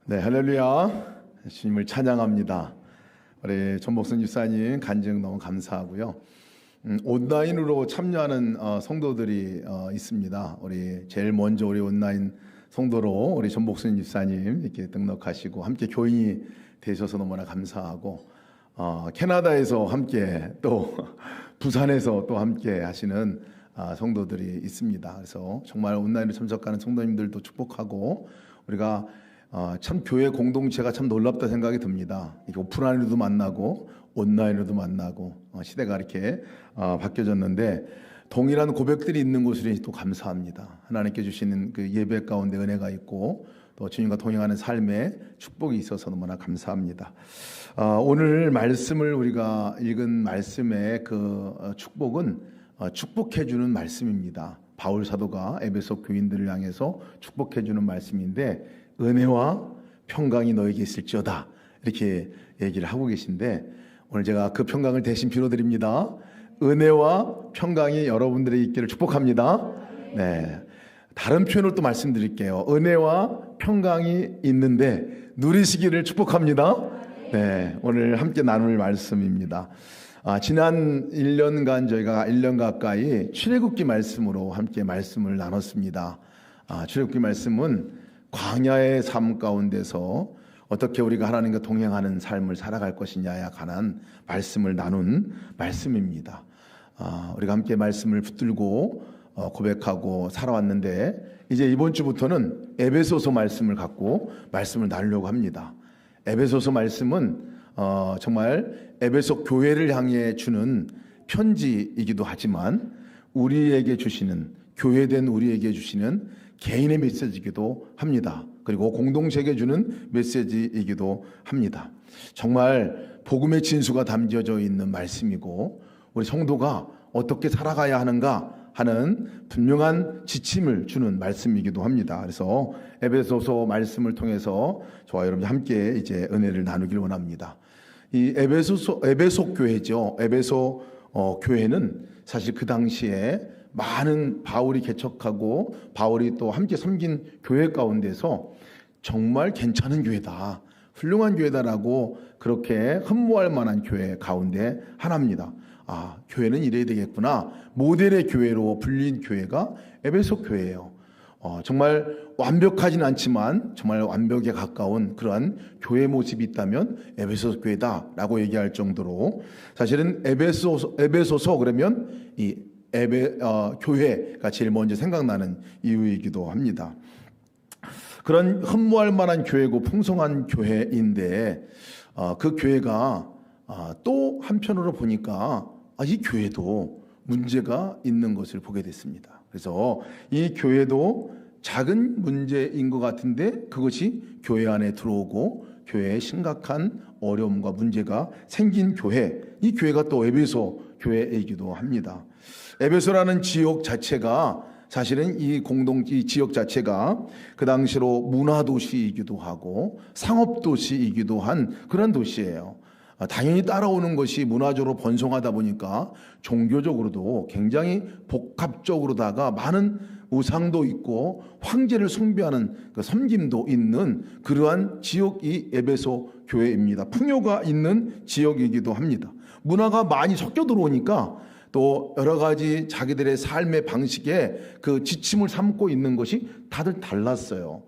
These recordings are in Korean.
네, 할렐루야. 주님을 찬양합니다. 우리 전복선 집사님 간증 너무 감사하고요. 온라인으로 참여하는 성도들이 있습니다. 우리 제일 먼저 우리 온라인 성도로 우리 전복선 집사님 이렇게 등록하시고 함께 교인이 되셔서 너무나 감사하고, 캐나다에서 함께 또 부산에서 또 함께 하시는 성도들이 있습니다. 그래서 정말 온라인으로 참석하는 성도님들도 축복하고, 우리가 참 교회 공동체가 참 놀랍다 생각이 듭니다. 이게 오프라인으로도 만나고 온라인으로도 만나고 시대가 이렇게 바뀌어졌는데, 동일한 고백들이 있는 곳이 또 감사합니다. 하나님께 주시는 그 예배 가운데 은혜가 있고 또 주님과 동행하는 삶에 축복이 있어서 너무나 감사합니다. 오늘 말씀을 우리가 읽은 말씀의 그 축복은 축복해 주는 말씀입니다. 바울 사도가 에베소 교인들을 향해서 축복해 주는 말씀인데, 은혜와 평강이 너에게 있을지어다 이렇게 얘기를 하고 계신데, 오늘 제가 그 평강을 대신 빌어드립니다. 은혜와 평강이 여러분들에게 있기를 축복합니다. 네, 다른 표현으로 또 말씀드릴게요. 은혜와 평강이 있는데 누리시기를 축복합니다. 네, 오늘 함께 나눌 말씀입니다. 지난 1년간 저희가 1년 가까이 출애굽기 말씀으로 함께 말씀을 나눴습니다. 출애굽기 말씀은 광야의 삶 가운데서 어떻게 우리가 하나님과 동행하는 삶을 살아갈 것이냐에 관한 말씀을 나눈 말씀입니다. 우리가 함께 말씀을 붙들고 고백하고 살아왔는데, 이제 이번 주부터는 에베소서 말씀을 갖고 말씀을 나누려고 합니다. 에베소서 말씀은 정말 에베소 교회를 향해 주는 편지이기도 하지만, 우리에게 주시는, 교회된 우리에게 주시는 개인의 메시지이기도 합니다. 그리고 공동체에게 주는 메시지이기도 합니다. 정말 복음의 진수가 담겨져 있는 말씀이고, 우리 성도가 어떻게 살아가야 하는가 하는 분명한 지침을 주는 말씀이기도 합니다. 그래서 에베소서 말씀을 통해서 저와 여러분이 함께 이제 은혜를 나누길 원합니다. 이 에베소 교회죠. 에베소 교회는 사실 그 당시에 많은 바울이 개척하고 바울이 또 함께 섬긴 교회 가운데서 정말 괜찮은 교회다, 훌륭한 교회다라고 그렇게 흠모할 만한 교회 가운데 하나입니다. 교회는 이래야 되겠구나, 모델의 교회로 불린 교회가 에베소 교회예요. 정말 완벽하진 않지만 정말 완벽에 가까운 그러한 교회 모습이 있다면 에베소 교회다라고 얘기할 정도로, 사실은 에베소서 그러면 이 교회가 제일 먼저 생각나는 이유이기도 합니다. 그런 흠모할 만한 교회고 풍성한 교회인데, 그 교회가 또 한편으로 보니까 이 교회도 문제가 있는 것을 보게 됐습니다. 그래서 이 교회도 작은 문제인 것 같은데 그것이 교회 안에 들어오고 교회에 심각한 어려움과 문제가 생긴 교회, 이 교회가 또 에베소 교회이기도 합니다. 에베소라는 지역 자체가, 사실은 이 지역 자체가 그 당시로 문화도시이기도 하고 상업도시이기도 한 그런 도시예요. 당연히 따라오는 것이 문화적으로 번성하다 보니까 종교적으로도 굉장히 복합적으로다가 많은 우상도 있고 황제를 숭배하는 그 섬김도 있는 그러한 지역이 에베소 교회입니다. 풍요가 있는 지역이기도 합니다. 문화가 많이 섞여 들어오니까 또 여러 가지 자기들의 삶의 방식에 그 지침을 삼고 있는 것이 다들 달랐어요.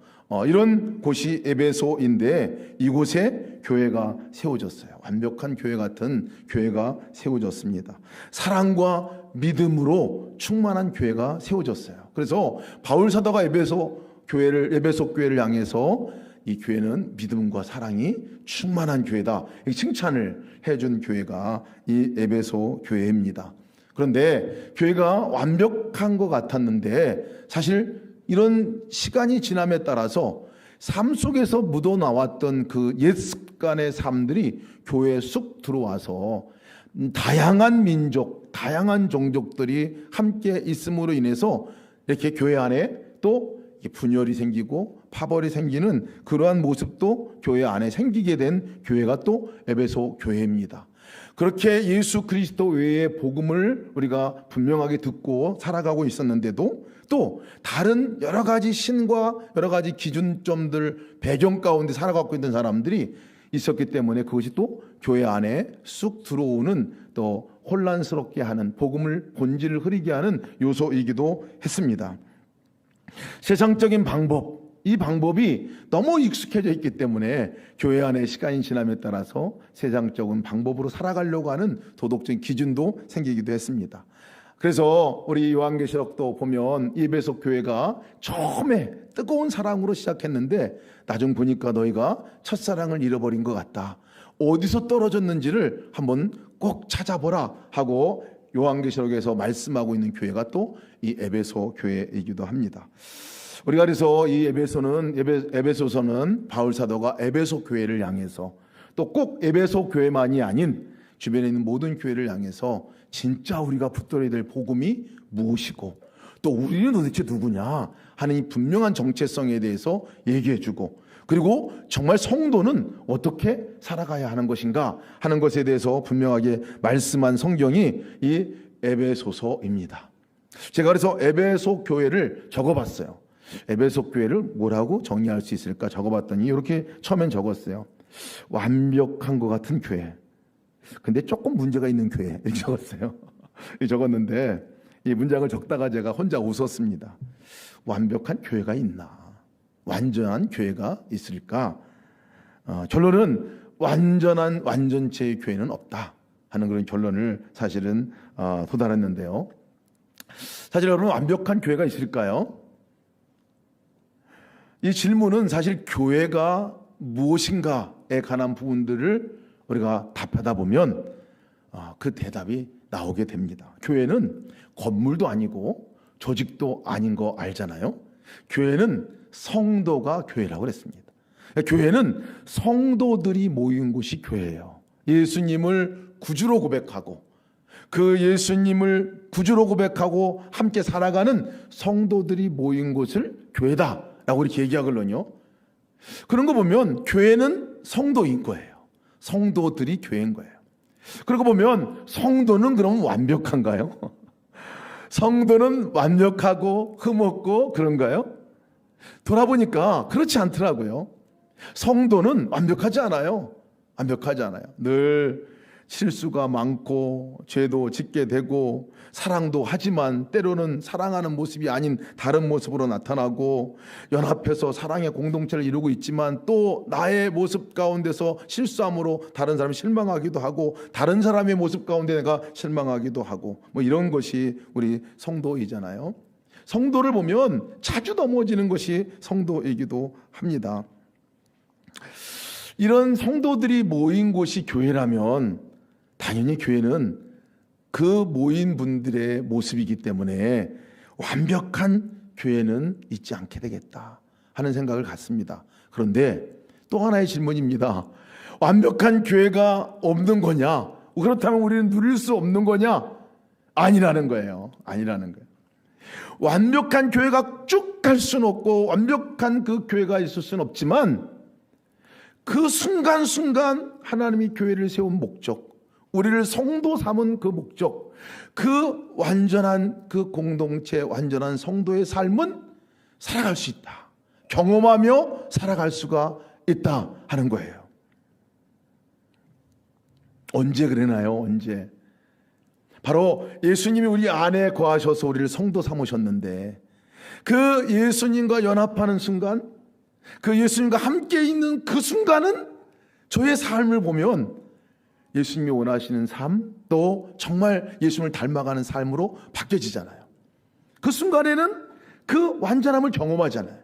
이런 곳이 에베소인데, 이곳에 교회가 세워졌어요. 완벽한 교회 같은 교회가 세워졌습니다. 사랑과 믿음으로 충만한 교회가 세워졌어요. 그래서 바울 사도가 에베소 교회를 향해서 이 교회는 믿음과 사랑이 충만한 교회다, 칭찬을 해준 교회가 이 에베소 교회입니다. 그런데 교회가 완벽한 것 같았는데, 사실 이런 시간이 지남에 따라서 삶 속에서 묻어나왔던 그 옛 습관의 삶들이 교회에 쑥 들어와서 다양한 민족, 다양한 종족들이 함께 있음으로 인해서 이렇게 교회 안에 또 분열이 생기고 파벌이 생기는 그러한 모습도 교회 안에 생기게 된 교회가 또 에베소 교회입니다. 그렇게 예수 그리스도 외의 복음을 우리가 분명하게 듣고 살아가고 있었는데도 또 다른 여러 가지 신과 여러 가지 기준점들 배경 가운데 살아가고 있는 사람들이 있었기 때문에 그것이 또 교회 안에 쑥 들어오는 또 혼란스럽게 하는 복음을 본질을 흐리게 하는 요소이기도 했습니다. 세상적인 방법, 이 방법이 너무 익숙해져 있기 때문에 교회 안에 시간이 지남에 따라서 세상적인 방법으로 살아가려고 하는 도덕적인 기준도 생기기도 했습니다. 그래서 우리 요한계시록도 보면 이 에베소 교회가 처음에 뜨거운 사랑으로 시작했는데 나중 보니까 너희가 첫사랑을 잃어버린 것 같다. 어디서 떨어졌는지를 한번 꼭 찾아보라 하고 요한계시록에서 말씀하고 있는 교회가 또 이 에베소 교회이기도 합니다. 우리가 그래서 이 에베소서는 바울 사도가 에베소 교회를 향해서 또 꼭 에베소 교회만이 아닌 주변에 있는 모든 교회를 향해서 진짜 우리가 붙들어야 될 복음이 무엇이고 또 우리는 도대체 누구냐 하는 이 분명한 정체성에 대해서 얘기해주고 그리고 정말 성도는 어떻게 살아가야 하는 것인가 하는 것에 대해서 분명하게 말씀한 성경이 이 에베소서입니다. 제가 그래서 에베소 교회를 적어봤어요. 에베소 교회를 뭐라고 정의할 수 있을까 적어봤더니 이렇게 처음엔 적었어요. 완벽한 것 같은 교회, 근데 조금 문제가 있는 교회 이렇게 적었어요. 적었는데 이 문장을 적다가 제가 혼자 웃었습니다. 완벽한 교회가 있나? 완전한 교회가 있을까? 결론은 완전한 완전체의 교회는 없다 하는 그런 결론을 사실은 도달했는데요. 사실 여러분 완벽한 교회가 있을까요? 이 질문은 사실 교회가 무엇인가에 관한 부분들을 우리가 답하다 보면 그 대답이 나오게 됩니다. 교회는 건물도 아니고 조직도 아닌 거 알잖아요. 교회는 성도가 교회라고 그랬습니다. 교회는 성도들이 모인 곳이 교회예요. 예수님을 구주로 고백하고 그 예수님을 구주로 고백하고 함께 살아가는 성도들이 모인 곳을 교회다라고 이렇게 얘기하거든요. 그런 거 보면 교회는 성도인 거예요. 성도들이 교회인 거예요. 그러고 보면 성도는 그럼 완벽한가요? 성도는 완벽하고 흠없고 그런가요? 돌아보니까 그렇지 않더라고요. 성도는 완벽하지 않아요. 완벽하지 않아요. 늘 실수가 많고 죄도 짓게 되고 사랑도 하지만 때로는 사랑하는 모습이 아닌 다른 모습으로 나타나고 연합해서 사랑의 공동체를 이루고 있지만 또 나의 모습 가운데서 실수함으로 다른 사람이 실망하기도 하고 다른 사람의 모습 가운데 내가 실망하기도 하고 뭐 이런 것이 우리 성도이잖아요. 성도를 보면 자주 넘어지는 것이 성도이기도 합니다. 이런 성도들이 모인 곳이 교회라면 당연히 교회는 그 모인 분들의 모습이기 때문에 완벽한 교회는 있지 않게 되겠다 하는 생각을 갖습니다. 그런데 또 하나의 질문입니다. 완벽한 교회가 없는 거냐? 그렇다면 우리는 누릴 수 없는 거냐? 아니라는 거예요. 아니라는 거예요. 완벽한 교회가 쭉 갈 수는 없고 완벽한 그 교회가 있을 수는 없지만 그 순간순간 하나님이 교회를 세운 목적, 우리를 성도 삼은 그 목적, 그 완전한 그 공동체, 완전한 성도의 삶은 살아갈 수 있다. 경험하며 살아갈 수가 있다 하는 거예요. 언제 그러나요? 언제? 바로 예수님이 우리 안에 거하셔서 우리를 성도 삼으셨는데 그 예수님과 연합하는 순간, 그 예수님과 함께 있는 그 순간은 저의 삶을 보면 예수님이 원하시는 삶, 또 정말 예수님을 닮아가는 삶으로 바뀌어지잖아요. 그 순간에는 그 완전함을 경험하잖아요.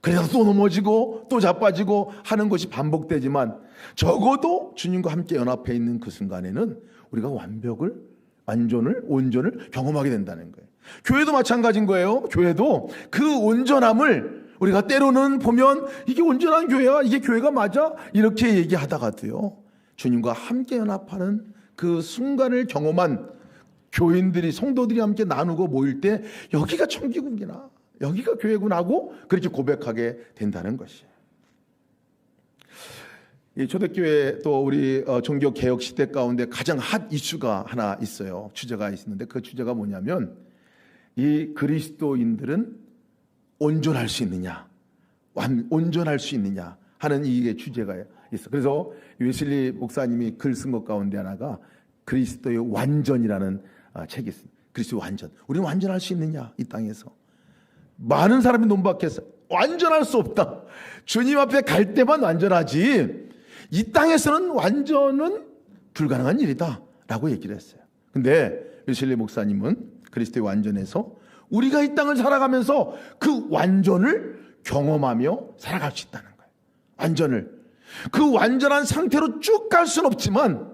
그래서 또 넘어지고 또 자빠지고 하는 것이 반복되지만 적어도 주님과 함께 연합해 있는 그 순간에는 우리가 완벽을, 온전을 경험하게 된다는 거예요. 교회도 마찬가지인 거예요. 교회도 그 온전함을 우리가 때로는 보면 이게 온전한 교회야, 이게 교회가 맞아? 이렇게 얘기하다가도요, 주님과 함께 연합하는 그 순간을 경험한 교인들이, 성도들이 함께 나누고 모일 때 여기가 천기국이나 여기가 교회구나 하고 그렇게 고백하게 된다는 것이에요. 이 초대교회 또 우리 종교 개혁 시대 가운데 가장 핫 이슈가 하나 있어요. 주제가 있는데 그 주제가 뭐냐면 이 그리스도인들은 온전할 수 있느냐, 온전할 수 있느냐 하는 이게 주제가 있어. 그래서 웨슬리 목사님이 글 쓴 것 가운데 하나가 그리스도의 완전이라는 책이 있습니다. 그리스도의 완전. 우리는 완전할 수 있느냐, 이 땅에서. 많은 사람이 논박해서 완전할 수 없다. 주님 앞에 갈 때만 완전하지 이 땅에서는 완전은 불가능한 일이다 라고 얘기를 했어요. 근데 웨슬리 목사님은 그리스도의 완전에서 우리가 이 땅을 살아가면서 그 완전을 경험하며 살아갈 수 있다는 거예요. 완전을. 그 완전한 상태로 쭉 갈 수는 없지만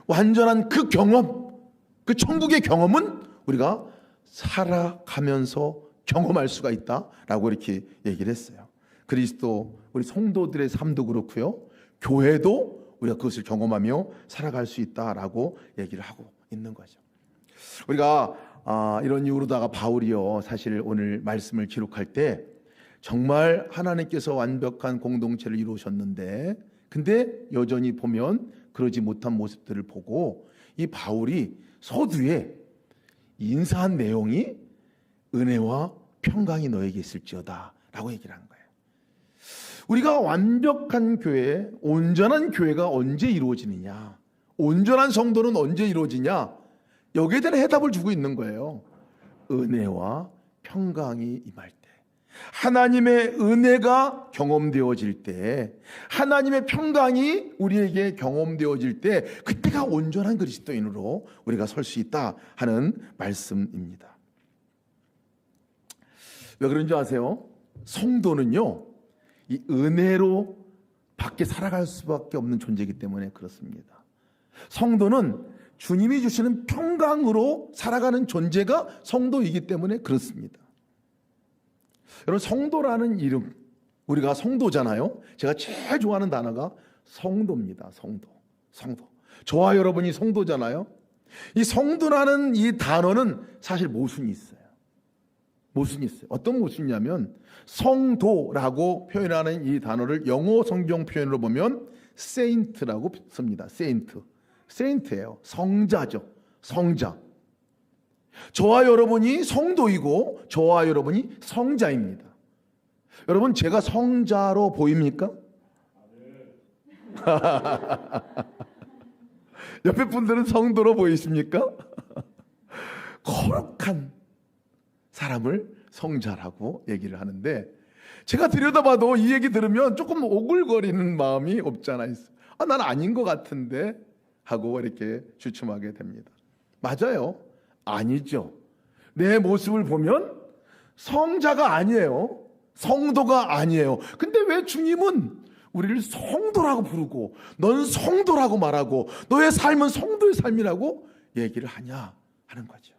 완전한 그 경험, 그 천국의 경험은 우리가 살아가면서 경험할 수가 있다라고 이렇게 얘기를 했어요. 그리스도 우리 성도들의 삶도 그렇고요, 교회도 우리가 그것을 경험하며 살아갈 수 있다라고 얘기를 하고 있는 거죠. 우리가 이런 이유로다가 바울이요, 사실 오늘 말씀을 기록할 때 정말 하나님께서 완벽한 공동체를 이루셨는데, 근데 여전히 보면 그러지 못한 모습들을 보고 이 바울이 서두에 인사한 내용이 은혜와 평강이 너에게 있을지어다 라고 얘기를 한 거예요. 우리가 완벽한 교회, 온전한 교회가 언제 이루어지느냐, 온전한 성도는 언제 이루어지냐, 여기에 대한 해답을 주고 있는 거예요. 은혜와 평강이 임할 때, 하나님의 은혜가 경험되어질 때, 하나님의 평강이 우리에게 경험되어질 때, 그때가 온전한 그리스도인으로 우리가 설 수 있다 하는 말씀입니다. 왜 그런지 아세요? 성도는요, 이 은혜로 밖에 살아갈 수밖에 없는 존재이기 때문에 그렇습니다. 성도는 주님이 주시는 평강으로 살아가는 존재가 성도이기 때문에 그렇습니다. 여러분, 성도라는 이름, 우리가 성도잖아요. 제가 제일 좋아하는 단어가 성도입니다. 성도. 저와 여러분이 성도잖아요. 이 성도라는 이 단어는 사실 모순이 있어요. 어떤 모순이냐면, 성도라고 표현하는 이 단어를 영어 성경 표현으로 보면 saint라고 씁니다. saint예요. 성자죠. 성자. 저와 여러분이 성도이고 저와 여러분이 성자입니다. 여러분, 제가 성자로 보입니까? 옆에 분들은 성도로 보이십니까? 거룩한 사람을 성자라고 얘기를 하는데, 제가 들여다봐도 이 얘기 들으면 조금 오글거리는 마음이 없지 않아 있어요. 난 아닌 것 같은데 하고 이렇게 주춤하게 됩니다. 맞아요. 아니죠. 내 모습을 보면 성자가 아니에요. 성도가 아니에요. 근데 왜 주님은 우리를 성도라고 부르고 넌 성도라고 말하고 너의 삶은 성도의 삶이라고 얘기를 하냐 하는 거죠.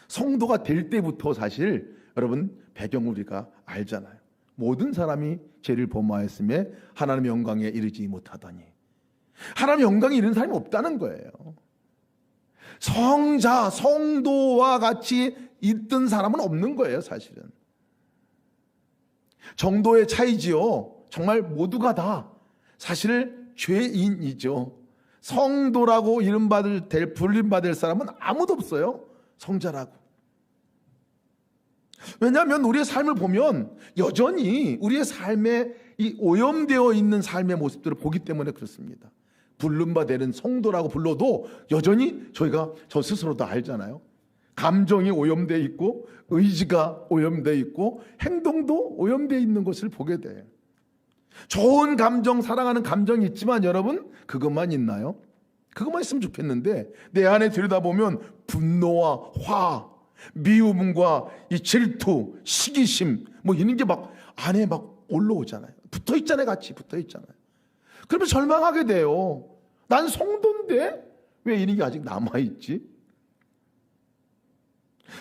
성도가 될 때부터 사실 여러분 배경을 우리가 알잖아요. 모든 사람이 죄를 범하였음에 하나님의 영광에 이르지 못하더니, 하나님의 영광에 이르는 사람이 없다는 거예요. 성자, 성도와 같이 있던 사람은 없는 거예요, 사실은. 정도의 차이지요. 정말 모두가 다 사실 죄인이죠. 성도라고 불림받을 사람은 아무도 없어요. 성자라고. 왜냐하면 우리의 삶을 보면 여전히 우리의 삶에 이 오염되어 있는 삶의 모습들을 보기 때문에 그렇습니다. 불림받는 성도라고 불러도 여전히 저희가 저 스스로도 알잖아요. 감정이 오염되어 있고 의지가 오염되어 있고 행동도 오염되어 있는 것을 보게 돼요. 좋은 감정, 사랑하는 감정이 있지만 여러분, 그것만 있나요? 그것만 있으면 좋겠는데 내 안에 들여다보면 분노와 화, 미움과 이 질투, 시기심 뭐 이런 게 막 안에 막 올라오잖아요. 붙어있잖아요. 같이 붙어있잖아요. 그러면 절망하게 돼요. 난 성도인데 왜 이런 게 아직 남아있지?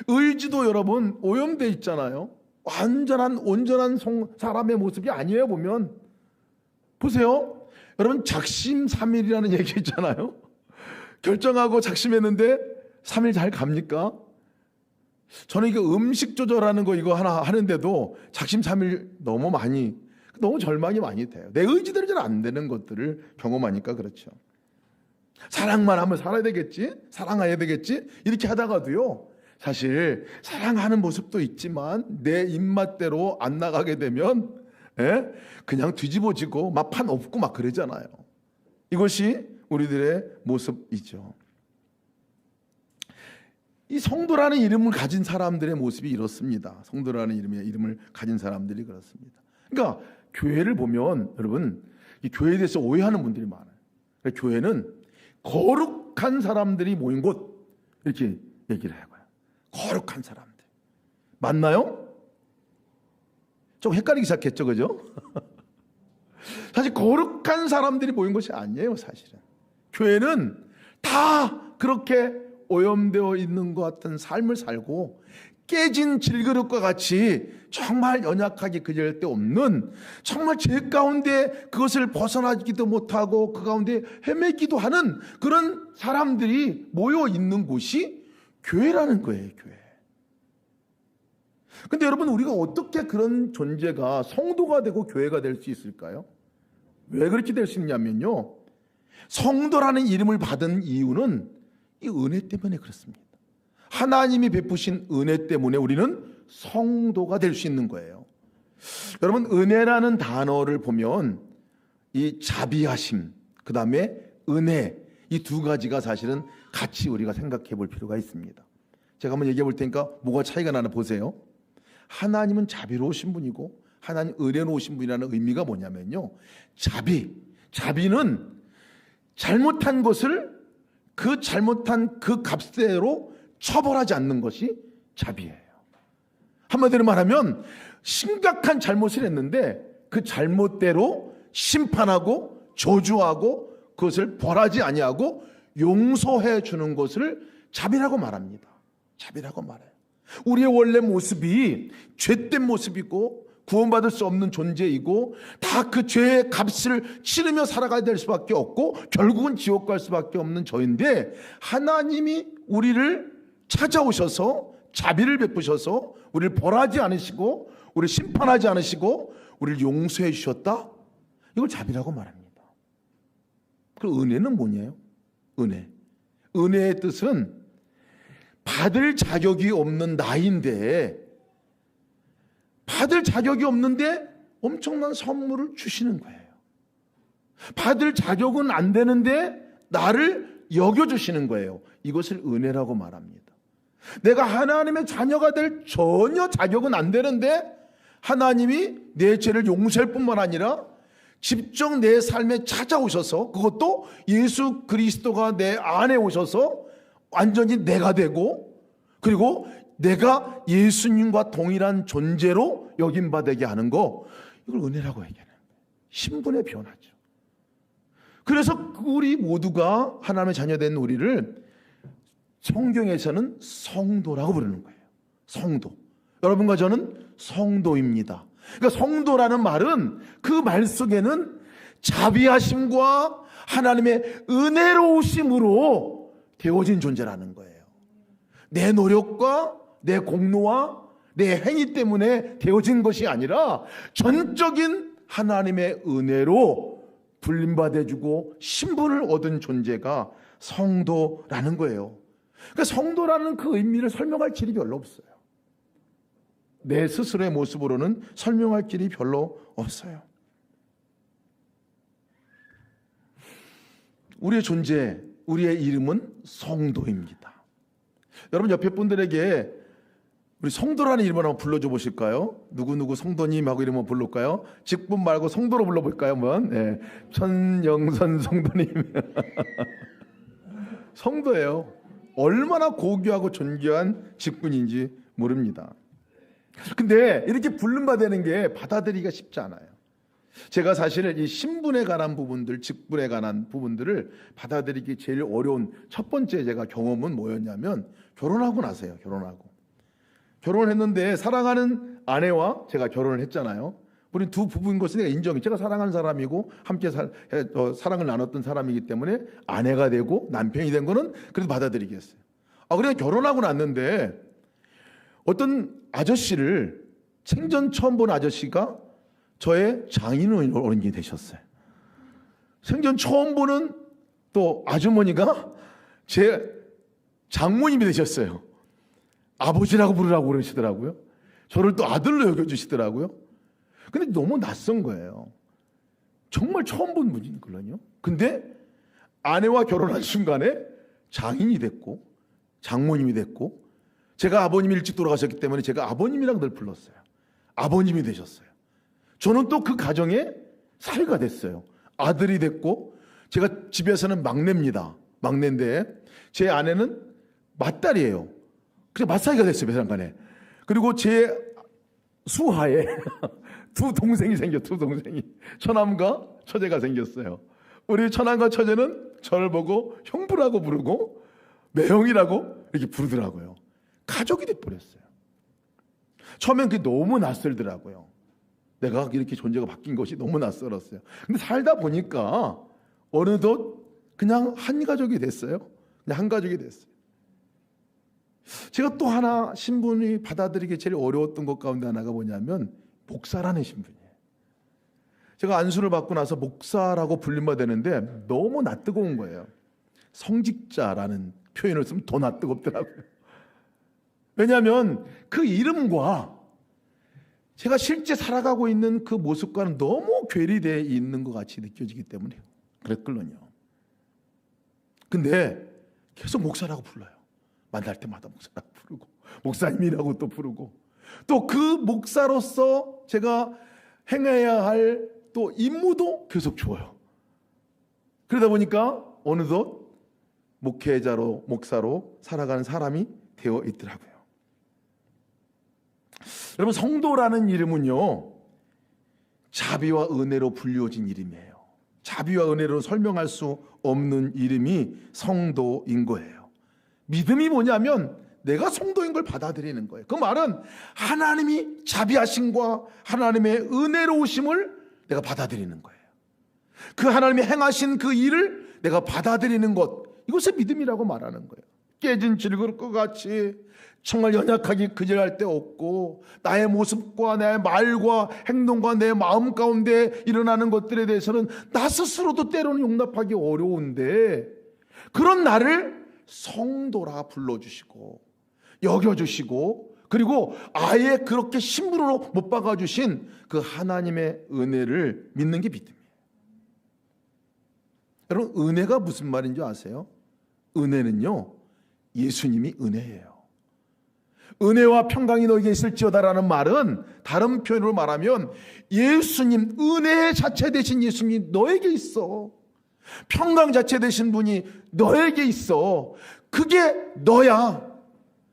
의지도 여러분 오염되어 있잖아요. 온전한 사람의 모습이 아니에요. 보면 보세요. 여러분, 작심삼일이라는 얘기 있잖아요. 결정하고 작심했는데 3일 잘 갑니까? 저는 이거 음식 조절하는 거 이거 하나 하는데도 작심삼일 너무 절망이 많이 돼요. 내 의지대로 잘 안 되는 것들을 경험하니까 그렇죠. 사랑만 하면 살아야 되겠지, 사랑해야 되겠지 이렇게 하다가도요, 사실 사랑하는 모습도 있지만 내 입맛대로 안 나가게 되면 그냥 뒤집어지고 막 판 없고 막 그러잖아요. 이것이 우리들의 모습이죠. 이 성도라는 이름을 가진 사람들의 모습이 이렇습니다. 성도라는 이름을 가진 사람들이 그렇습니다. 그러니까 교회를 보면 여러분, 이 교회에 대해서 오해하는 분들이 많아요. 그러니까 교회는 거룩한 사람들이 모인 곳, 이렇게 얘기를 해요. 거룩한 사람들 맞나요? 좀 헷갈리기 시작했죠, 그죠? 사실 거룩한 사람들이 모인 것이 아니에요. 사실은 교회는 다 그렇게 오염되어 있는 것 같은 삶을 살고 깨진 질그릇과 같이 정말 연약하게 그질데없는, 정말 죄 가운데 그것을 벗어나기도 못하고 그 가운데 헤매기도 하는 그런 사람들이 모여 있는 곳이 교회라는 거예요. 교회. 근데 여러분, 우리가 어떻게 그런 존재가 성도가 되고 교회가 될 수 있을까요? 왜 그렇게 될 수 있냐면요, 성도라는 이름을 받은 이유는 이 은혜 때문에 그렇습니다. 하나님이 베푸신 은혜 때문에 우리는 성도가 될 수 있는 거예요. 여러분, 은혜라는 단어를 보면 이 자비하심, 그 다음에 은혜, 이 두 가지가 사실은 같이 우리가 생각해 볼 필요가 있습니다. 제가 한번 얘기해 볼 테니까 뭐가 차이가 나나 보세요. 하나님은 자비로우신 분이고 하나님 은혜로우신 분이라는 의미가 뭐냐면요, 자비는 잘못한 것을 그 잘못한 그 값대로 처벌하지 않는 것이 자비예요. 한마디로 말하면 심각한 잘못을 했는데 그 잘못대로 심판하고 저주하고 그것을 벌하지 아니하고 용서해 주는 것을 자비라고 말합니다. 자비라고 말해요. 우리의 원래 모습이 죄된 모습이고 구원받을 수 없는 존재이고 다 그 죄의 값을 치르며 살아가야 될 수밖에 없고 결국은 지옥 갈 수밖에 없는 저인데, 하나님이 우리를 찾아오셔서 자비를 베푸셔서 우리를 벌하지 않으시고 우리를 심판하지 않으시고 우리를 용서해 주셨다. 이걸 자비라고 말합니다. 그 은혜는 뭐냐요? 은혜의 뜻은 받을 자격이 없는 나인데, 받을 자격이 없는데 엄청난 선물을 주시는 거예요. 받을 자격은 안 되는데 나를 여겨주시는 거예요. 이것을 은혜라고 말합니다. 내가 하나님의 자녀가 될 전혀 자격은 안 되는데 하나님이 내 죄를 용서할 뿐만 아니라 직접 내 삶에 찾아오셔서, 그것도 예수 그리스도가 내 안에 오셔서 완전히 내가 되고, 그리고 내가 예수님과 동일한 존재로 여김받게 하는 거, 이걸 은혜라고 얘기하는 거예요. 신분의 변화죠. 그래서 우리 모두가 하나님의 자녀된 우리를 성경에서는 성도라고 부르는 거예요. 성도. 여러분과 저는 성도입니다. 그러니까 성도라는 말은 그 말 속에는 자비하심과 하나님의 은혜로우심으로 되어진 존재라는 거예요. 내 노력과 내 공로와 내 행위 때문에 되어진 것이 아니라 전적인 하나님의 은혜로 불림받아주고 신분을 얻은 존재가 성도라는 거예요. 그러니까 성도라는 그 의미를 설명할 길이 별로 없어요. 내 스스로의 모습으로는 설명할 길이 별로 없어요. 우리의 존재, 우리의 이름은 성도입니다. 여러분, 옆에 분들에게 우리 성도라는 이름을 한번 불러줘 보실까요? 누구누구 성도님 하고 이름 한번 부를까요? 직분 말고 성도로 불러볼까요? 한번. 네. 천영선 성도님. 성도예요. 얼마나 고귀하고 존귀한 직분인지 모릅니다. 근데 이렇게 부름받는 게 받아들이기가 쉽지 않아요. 제가 사실은 이 신분에 관한 부분들, 직분에 관한 부분들을 받아들이기 제일 어려운 첫 번째 제가 경험은 뭐였냐면, 결혼하고 나서요. 결혼을 했는데 사랑하는 아내와 제가 결혼을 했잖아요. 우리 두 부부인 것은 내가 인정해. 제가 사랑하는 사람이고 함께 사랑을 나눴던 사람이기 때문에 아내가 되고 남편이 된 거는 그래도 받아들이겠어요. 그래 결혼하고 났는데 어떤 아저씨를, 생전 처음 본 아저씨가 저의 장인어른이 되셨어요. 생전 처음 보는 또 아주머니가 제 장모님이 되셨어요. 아버지라고 부르라고 그러시더라고요. 저를 또 아들로 여겨주시더라고요. 근데 너무 낯선 거예요. 정말 처음 본 분이거든요. 근데 아내와 결혼한 순간에 장인이 됐고 장모님이 됐고, 제가 아버님이 일찍 돌아가셨기 때문에 제가 아버님이랑 늘 불렀어요. 아버님이 되셨어요. 저는 또 그 가정에 사위가 됐어요. 아들이 됐고, 제가 집에서는 막내입니다. 막내인데 제 아내는 맏딸이에요. 그래서 맏사위가 됐어요, 배상간에. 그리고 제 수하에 두 동생이 두 동생이, 처남과 처제가 생겼어요. 우리 처남과 처제는 저를 보고 형부라고 부르고 매형이라고 이렇게 부르더라고요. 가족이 돼버렸어요. 처음엔 그게 너무 낯설더라고요. 내가 이렇게 존재가 바뀐 것이 너무 낯설었어요. 근데 살다 보니까 어느덧 그냥 한 가족이 됐어요. 그냥 한 가족이 됐어요. 제가 또 하나 신분이 받아들이기 제일 어려웠던 것 가운데 하나가 뭐냐면 목사라는 신분이에요. 제가 안수를 받고 나서 목사라고 불림받았는데 너무 낯뜨거운 거예요. 성직자라는 표현을 쓰면 더 낯뜨겁더라고요. 왜냐하면 그 이름과 제가 실제 살아가고 있는 그 모습과는 너무 괴리되어 있는 것 같이 느껴지기 때문에 그랬거든요. 근데 계속 목사라고 불러요. 만날 때마다 목사라고 부르고 목사님이라고 또 부르고, 또 그 목사로서 제가 행해야 할 또 임무도 계속 줘요. 그러다 보니까 어느덧 목회자로 목사로 살아가는 사람이 되어 있더라고요. 여러분, 성도라는 이름은요, 자비와 은혜로 불리워진 이름이에요. 자비와 은혜로 설명할 수 없는 이름이 성도인 거예요. 믿음이 뭐냐면 내가 성도인 걸 받아들이는 거예요. 그 말은 하나님이 자비하심과 하나님의 은혜로우심을 내가 받아들이는 거예요. 그 하나님이 행하신 그 일을 내가 받아들이는 것, 이것을 믿음이라고 말하는 거예요. 깨진 질그릇과 같이 정말 연약하게 그질할 데 없고, 나의 모습과 내 말과 행동과 내 마음 가운데 일어나는 것들에 대해서는 나 스스로도 때로는 용납하기 어려운데, 그런 나를 성도라 불러주시고 여겨주시고, 그리고 아예 그렇게 신분으로 못 박아주신 그 하나님의 은혜를 믿는 게 믿음이에요. 여러분, 은혜가 무슨 말인지 아세요? 은혜는요, 예수님이 은혜예요. 은혜와 평강이 너에게 있을지어다라는 말은 다른 표현으로 말하면 예수님, 은혜 자체 되신 예수님이 너에게 있어. 평강 자체 되신 분이 너에게 있어. 그게 너야.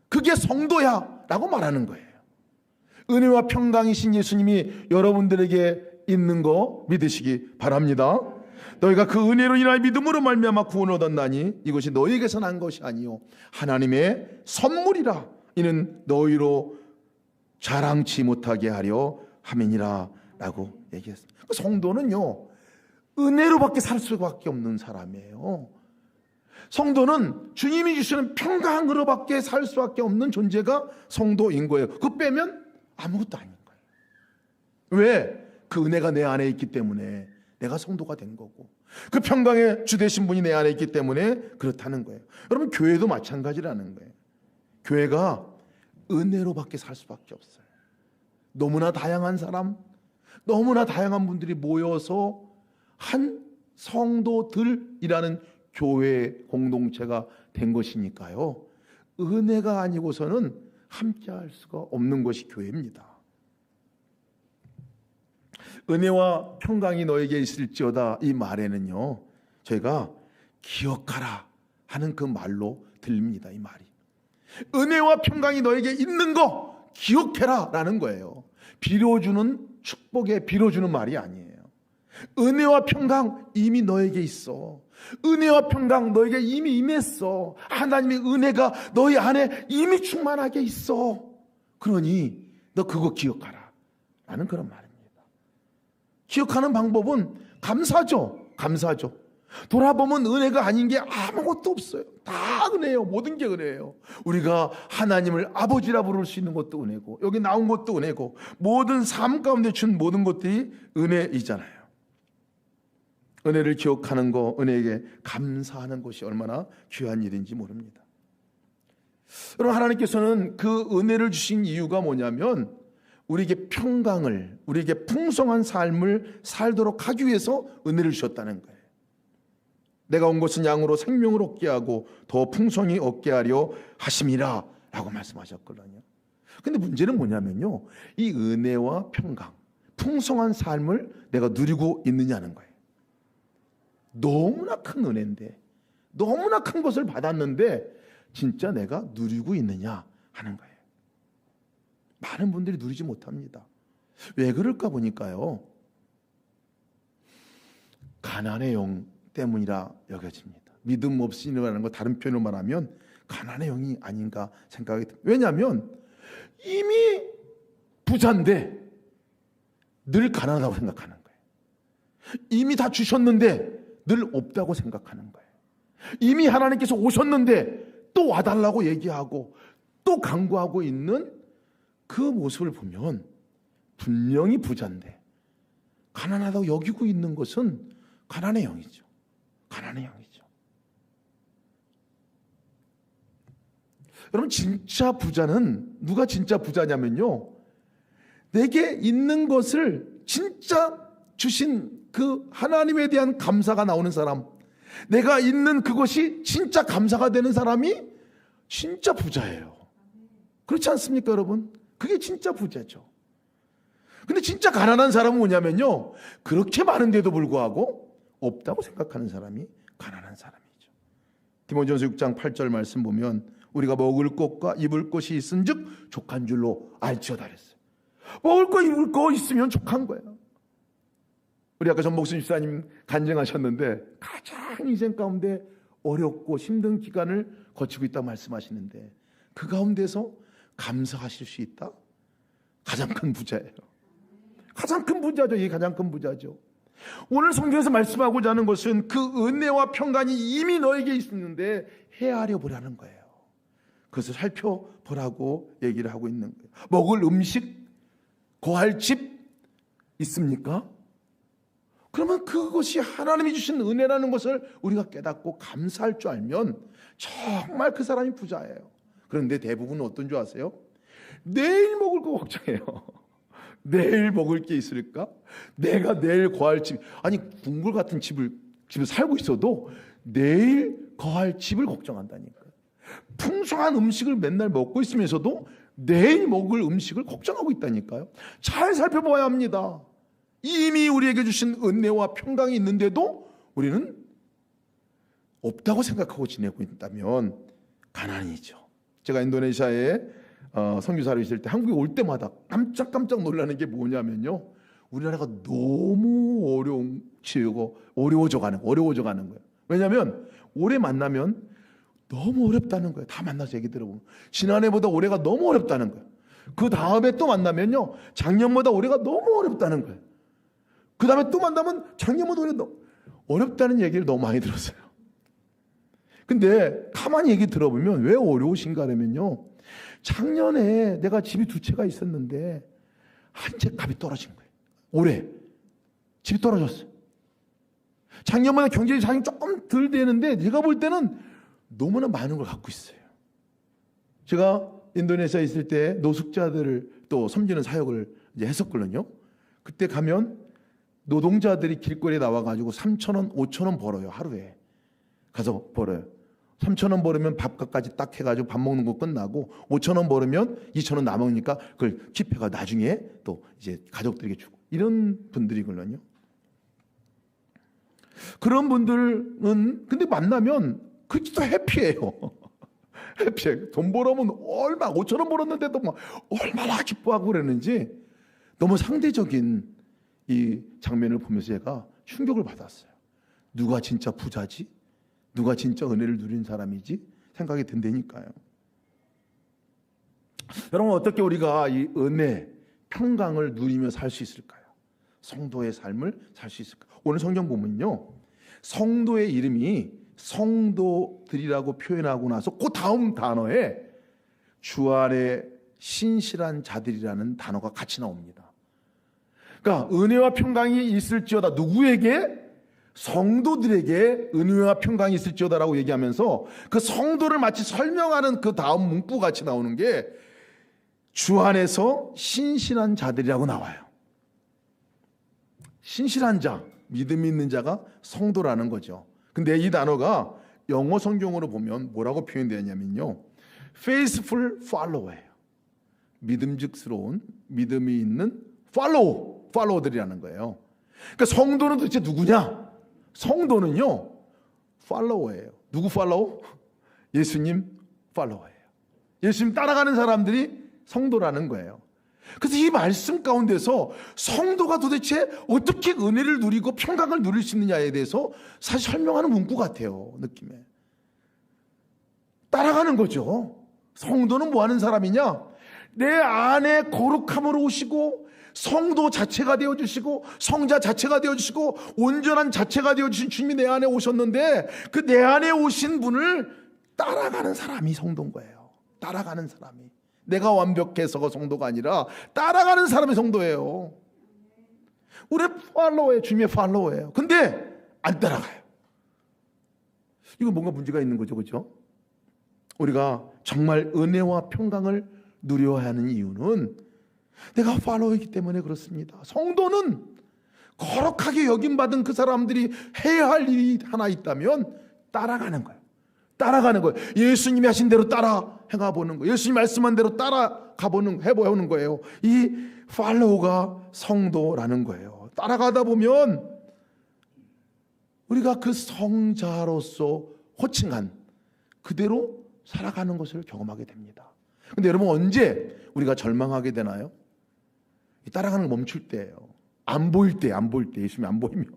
그게 성도야 라고 말하는 거예요. 은혜와 평강이신 예수님이 여러분들에게 있는 거 믿으시기 바랍니다. 너희가 그 은혜로 인하여 믿음으로 말미암아 구원을 얻었나니 이것이 너희에게서 난 것이 아니요 하나님의 선물이라. 이는 너희로 자랑치 못하게 하려 함이니라 라고 얘기했습니다. 성도는요, 은혜로밖에 살 수밖에 없는 사람이에요. 성도는 주님이 주시는 평강으로밖에 살 수밖에 없는 존재가 성도인 거예요. 그거 빼면 아무것도 아닌 거예요. 왜? 그 은혜가 내 안에 있기 때문에 내가 성도가 된 거고, 그 평강의 주 되신 분이 내 안에 있기 때문에 그렇다는 거예요. 여러분, 교회도 마찬가지라는 거예요. 교회가 은혜로밖에 살 수밖에 없어요. 너무나 다양한 사람, 너무나 다양한 분들이 모여서 한 성도들이라는 교회 공동체가 된 것이니까요, 은혜가 아니고서는 함께할 수가 없는 것이 교회입니다. 은혜와 평강이 너에게 있을지어다, 이 말에는요, 저희가 기억하라 하는 그 말로 들립니다. 이 말이 은혜와 평강이 너에게 있는 거 기억해라 라는 거예요. 빌어주는, 축복에 빌어주는 말이 아니에요. 은혜와 평강 이미 너에게 있어. 은혜와 평강 너에게 이미 임했어. 하나님의 은혜가 너희 안에 이미 충만하게 있어. 그러니 너 그거 기억하라 라는 그런 말입니다. 기억하는 방법은 감사죠. 감사죠. 돌아보면 은혜가 아닌 게 아무것도 없어요. 다 은혜예요. 모든 게 은혜예요. 우리가 하나님을 아버지라 부를 수 있는 것도 은혜고, 여기 나온 것도 은혜고, 모든 삶 가운데 준 모든 것들이 은혜이잖아요. 은혜를 기억하는 거, 은혜에게 감사하는 것이 얼마나 귀한 일인지 모릅니다. 여러분, 하나님께서는 그 은혜를 주신 이유가 뭐냐면 우리에게 평강을, 우리에게 풍성한 삶을 살도록 하기 위해서 은혜를 주셨다는 거예요. 내가 온 것은 양으로 생명을 얻게 하고 더 풍성히 얻게 하려 하심이라 라고 말씀하셨거든요. 근데 문제는 뭐냐면요, 이 은혜와 평강, 풍성한 삶을 내가 누리고 있느냐는 거예요. 너무나 큰 은혜인데, 너무나 큰 것을 받았는데 진짜 내가 누리고 있느냐 하는 거예요. 많은 분들이 누리지 못합니다. 왜 그럴까 보니까요, 가난의 영 때문이라 여겨집니다. 믿음 없이 일어나는 거, 다른 표현으로 말하면 가난의 영이 아닌가 생각이 듭니다. 왜냐하면 이미 부자인데 늘 가난하다고 생각하는 거예요. 이미 다 주셨는데 늘 없다고 생각하는 거예요. 이미 하나님께서 오셨는데 또 와달라고 얘기하고 또 간구하고 있는 그 모습을 보면 분명히 부자인데 가난하다고 여기고 있는 것은 가난의 영이죠. 가난의 영이죠. 여러분, 진짜 부자는, 누가 진짜 부자냐면요, 내게 있는 것을 진짜 주신 그 하나님에 대한 감사가 나오는 사람, 내가 있는 그것이 진짜 감사가 되는 사람이 진짜 부자예요. 그렇지 않습니까, 여러분? 그게 진짜 부자죠. 근데 진짜 가난한 사람은 뭐냐면요, 그렇게 많은데도 불구하고 없다고 생각하는 사람이 가난한 사람이죠. 디모데전서 6장 8절 말씀 보면 우리가 먹을 것과 입을 것이 있은즉 족한 줄로 알지어다 그랬어요. 먹을 거 입을 거 있으면 족한 거예요. 우리 아까 전복순 집사님 간증하셨는데 가장 인생 가운데 어렵고 힘든 기간을 거치고 있다고 말씀하시는데 그 가운데서 감사하실 수 있다? 가장 큰 부자예요. 가장 큰 부자죠. 이게 가장 큰 부자죠. 오늘 성경에서 말씀하고자 하는 것은 그 은혜와 평강이 이미 너에게 있었는데 헤아려 보라는 거예요. 그것을 살펴보라고 얘기를 하고 있는 거예요. 먹을 음식, 거할 집 있습니까? 그러면 그것이 하나님이 주신 은혜라는 것을 우리가 깨닫고 감사할 줄 알면 정말 그 사람이 부자예요. 그런데 대부분은 어떤 줄 아세요? 내일 먹을 거 걱정해요. 내일 먹을 게 있을까? 내가 내일 거할 집, 아니 궁궐 같은 집에 살고 있어도 내일 거할 집을 걱정한다니까요. 풍성한 음식을 맨날 먹고 있으면서도 내일 먹을 음식을 걱정하고 있다니까요. 잘 살펴봐야 합니다. 이미 우리에게 주신 은혜와 평강이 있는데도 우리는 없다고 생각하고 지내고 있다면 가난이죠. 제가 인도네시아에 선교사로 있을 때 한국에 올 때마다 깜짝 놀라는 게 뭐냐면요, 우리나라가 너무 어려워져 가는 거예요. 왜냐하면 올해 만나면 너무 어렵다는 거예요. 다 만나서 얘기 들어보면 지난해보다 올해가 너무 어렵다는 거예요. 그 다음에 또 만나면요, 작년보다 올해가 너무 어렵다는 거예요. 그 다음에 또 만나면 작년보다 올해 너무 어렵다는 얘기를 너무 많이 들었어요. 근데 가만히 얘기 들어보면 왜 어려우신가 하면요, 작년에 내가 집이 2채가 있었는데 한 채 값이 떨어진 거예요. 올해 집이 떨어졌어요. 작년보다 경제적인 상황이 조금 덜 되는데 내가 볼 때는 너무나 많은 걸 갖고 있어요. 제가 인도네시아에 있을 때 노숙자들을 또 섬기는 사역을 이제 했었거든요. 그때 가면 노동자들이 길거리에 나와가지고 3,000원, 5,000원 벌어요. 하루에 가서 벌어요. 3,000원 벌으면 밥값까지 딱 해가지고 밥 먹는 거 끝나고 5,000원 벌으면 2,000원 남으니까 그걸 킵해가 나중에 또 이제 가족들에게 주고 이런 분들이거든요. 그런 분들은 근데 만나면 그렇게 또 해피해요. 해피해. 돈 벌으면 얼마 5,000원 벌었는데도 막 얼마나 기뻐하고 그러는지 너무 상대적인 이 장면을 보면서 제가 충격을 받았어요. 누가 진짜 부자지? 누가 진짜 은혜를 누린 사람이지? 생각이 든다니까요. 여러분, 어떻게 우리가 이 은혜, 평강을 누리며 살 수 있을까요? 성도의 삶을 살 수 있을까요? 오늘 성경 보면요, 성도의 이름이 성도들이라고 표현하고 나서 그 다음 단어에 주 안에 신실한 자들이라는 단어가 같이 나옵니다. 그러니까 은혜와 평강이 있을지어다 누구에게? 성도들에게 은혜와 평강이 있을지어다라고 얘기하면서 그 성도를 마치 설명하는 그 다음 문구 같이 나오는 게 주 안에서 신실한 자들이라고 나와요. 신실한 자, 믿음이 있는 자가 성도라는 거죠. 근데 이 단어가 영어 성경으로 보면 뭐라고 표현되냐면요, faithful follower예요. 믿음직스러운, 믿음이 있는 팔로워들이라는 거예요. 그러니까 성도는 도대체 누구냐? 성도는요, 팔로워예요. 누구 팔로워? 예수님 팔로워예요. 예수님 따라가는 사람들이 성도라는 거예요. 그래서 이 말씀 가운데서 성도가 도대체 어떻게 은혜를 누리고 평강을 누릴 수 있느냐에 대해서 사실 설명하는 문구 같아요, 느낌에. 따라가는 거죠. 성도는 뭐 하는 사람이냐? 내 안에 거룩함으로 오시고 성도 자체가 되어주시고 성자 자체가 되어주시고 온전한 자체가 되어주신 주님이 내 안에 오셨는데 그 내 안에 오신 분을 따라가는 사람이 성도인 거예요. 따라가는 사람이. 내가 완벽해서가 성도가 아니라 따라가는 사람이 성도예요. 우리 팔로워예요. 주님의 팔로워예요. 근데 안 따라가요. 이거 뭔가 문제가 있는 거죠, 그렇죠? 우리가 정말 은혜와 평강을 누려야 하는 이유는 내가 팔로워이기 때문에 그렇습니다. 성도는 거룩하게 여김받은 그 사람들이 해야 할 일이 하나 있다면 따라가는 거예요. 따라가는 거예요. 예수님이 하신 대로 따라 해가보는 거예요. 예수님 말씀한 대로 해보는 거예요. 이 팔로우가 성도라는 거예요. 따라가다 보면 우리가 그 성자로서 호칭한 그대로 살아가는 것을 경험하게 됩니다. 근데 여러분, 언제 우리가 절망하게 되나요? 따라가는 거 멈출 때예요. 안 보일 때, 예수님이 안 보이면,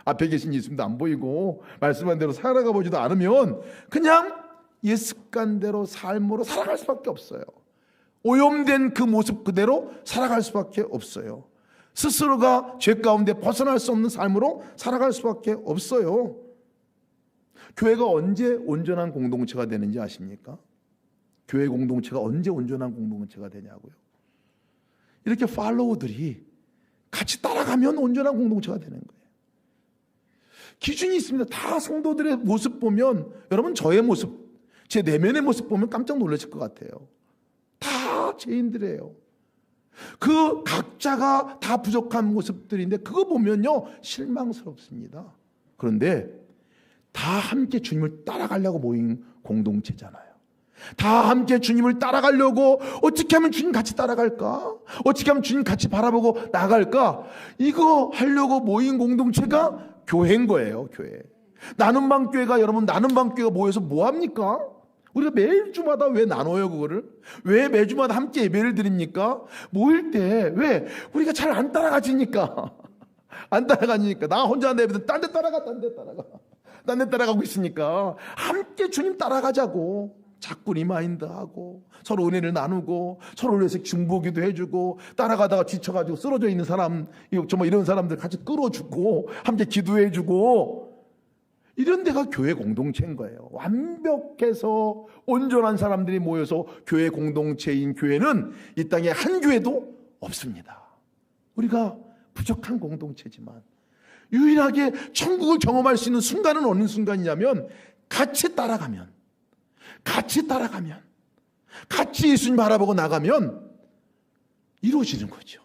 앞에 계신 예수님도 안 보이고 말씀한 대로 살아가 보지도 않으면 그냥 옛 습관대로 삶으로 살아갈 수밖에 없어요. 오염된 그 모습 그대로 살아갈 수밖에 없어요. 스스로가 죄 가운데 벗어날 수 없는 삶으로 살아갈 수밖에 없어요. 교회가 언제 온전한 공동체가 되는지 아십니까? 교회 공동체가 언제 온전한 공동체가 되냐고요. 이렇게 팔로워들이 같이 따라가면 온전한 공동체가 되는 거예요. 기준이 있습니다. 다 성도들의 모습 보면, 여러분 저의 모습, 제 내면의 모습 보면 깜짝 놀라실 것 같아요. 다 죄인들이에요. 그 각자가 다 부족한 모습들인데 그거 보면요 실망스럽습니다. 그런데 다 함께 주님을 따라가려고 모인 공동체잖아요. 다 함께 주님을 따라가려고, 어떻게 하면 주님 같이 따라갈까? 어떻게 하면 주님 같이 바라보고 나갈까? 이거 하려고 모인 공동체가 교회인 거예요. 교회. 나눔방교회가, 여러분 나눔방교회가 모여서 뭐 합니까? 우리가 매주마다 왜 나눠요 그거를? 왜 매주마다 함께 예배를 드립니까? 모일 때 왜? 우리가 잘 안 따라가지니까. 안 따라가니까. 나 혼자 하는 예배는 딴 데 따라가. 딴 데 따라가고 있으니까 함께 주님 따라가자고. 자꾸 리마인드하고 서로 은혜를 나누고 서로 위해서 중보기도 해주고, 따라가다가 지쳐가지고 쓰러져 있는 사람, 정말 이런 사람들 같이 끌어주고 함께 기도해주고, 이런 데가 교회 공동체인 거예요. 완벽해서 온전한 사람들이 모여서 교회 공동체인 교회는 이 땅에 한 교회도 없습니다. 우리가 부족한 공동체지만 유일하게 천국을 경험할 수 있는 순간은 어느 순간이냐면 같이 따라가면, 같이 예수님 바라보고 나가면 이루어지는 거죠.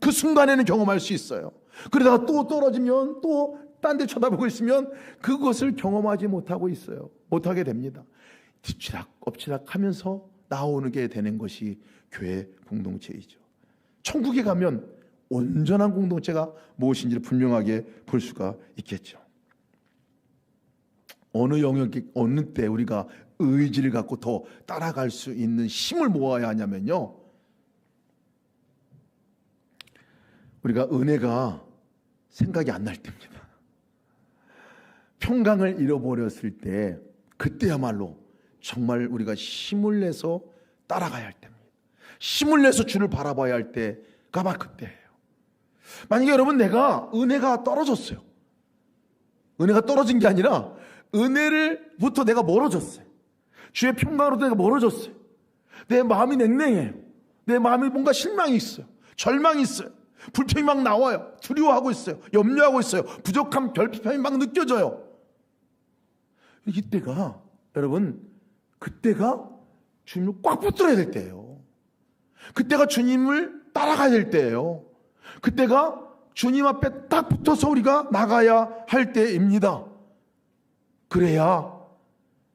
그 순간에는 경험할 수 있어요. 그러다가 또 떨어지면, 또 딴 데 쳐다보고 있으면 그것을 경험하지 못하게 됩니다. 뒤치락 엎치락 하면서 나오게 되는 것이 교회 공동체이죠. 천국에 가면 온전한 공동체가 무엇인지를 분명하게 볼 수가 있겠죠. 어느 영역에, 어느 때 우리가 의지를 갖고 더 따라갈 수 있는 힘을 모아야 하냐면요, 우리가 은혜가 생각이 안 날 때입니다. 평강을 잃어버렸을 때, 그때야말로 정말 우리가 힘을 내서 따라가야 할 때입니다. 힘을 내서 주를 바라봐야 할 때가 막 그때예요. 만약에 여러분, 내가 은혜가 떨어졌어요. 은혜가 떨어진 게 아니라 은혜를부터 내가 멀어졌어요. 주의 평강으로부터 내가 멀어졌어요. 내 마음이 냉랭해요. 내 마음에 뭔가 실망이 있어요. 절망이 있어요. 불평이 막 나와요. 두려워하고 있어요. 염려하고 있어요. 부족함, 결핍함이 막 느껴져요. 이때가 여러분, 그때가 주님을 꽉 붙들어야 될 때예요. 그때가 주님을 따라가야 될 때예요. 그때가 주님 앞에 딱 붙어서 우리가 나가야 할 때입니다. 그래야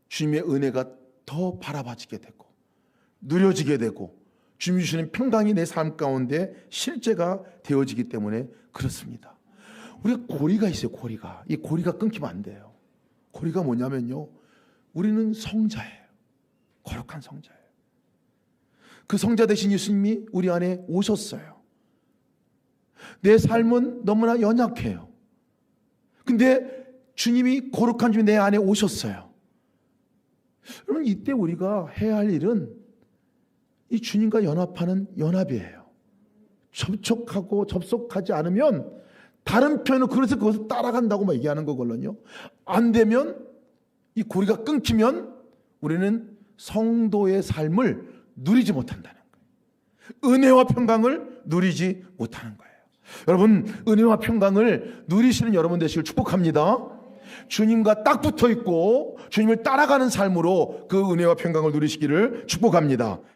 주님의 은혜가 더 바라봐지게 되고 누려지게 되고 주님이 주시는 평강이 내 삶 가운데 실제가 되어지기 때문에 그렇습니다. 우리가 고리가 있어요. 고리가. 이 고리가 끊기면 안 돼요. 고리가 뭐냐면요, 우리는 성자예요. 거룩한 성자예요. 그 성자 되신 예수님이 우리 안에 오셨어요. 내 삶은 너무나 연약해요. 근데 주님이, 거룩한 주님이 내 안에 오셨어요. 여러분, 이때 우리가 해야 할 일은 이 주님과 연합하는 연합이에요. 접속하지 않으면, 다른 편으로 그래서 그것을 따라간다고 막 얘기하는 거거든요. 안 되면, 이 고리가 끊기면 우리는 성도의 삶을 누리지 못한다는 거예요. 은혜와 평강을 누리지 못하는 거예요. 여러분, 은혜와 평강을 누리시는 여러분 되시길 축복합니다. 주님과 딱 붙어 있고 주님을 따라가는 삶으로 그 은혜와 평강을 누리시기를 축복합니다.